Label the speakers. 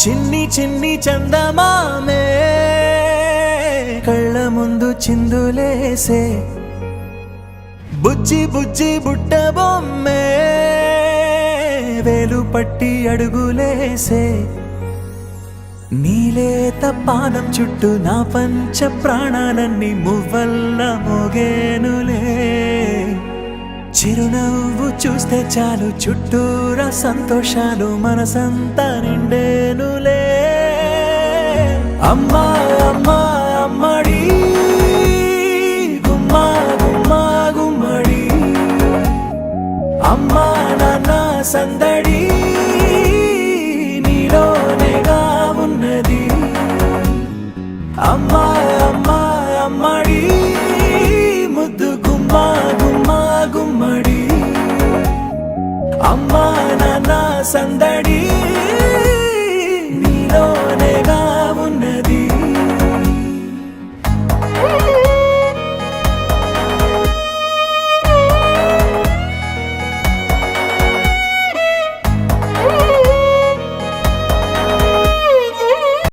Speaker 1: చిన్ని చిన్ని చందమామే కళ్ళ ముందు చిందులేసే బుజ్జి బుజ్జి బుట్ట బొమ్మే వేలు పట్టి అడుగులేసే నీలేత పాదం చుట్టూ నా పంచ ప్రాణాలన్నీ మువ్వల్ల మోగేనులే చిరునవ్వు చూస్తే చాలు చుట్టూరా సంతోషాలు మనసంతా నిండేనులే అమ్మా అమ్మా అమ్మడి గుమ్మా గుమ్మా గుమ్మడి అమ్మా నాన్న సందడి నీలోనేగా ఉన్నది అమ్మా అమ్మా అమ్మడి ముద్దు గుమ్మా గుమ్మా గుమ్మడి అమ్మా నాన్న సందడి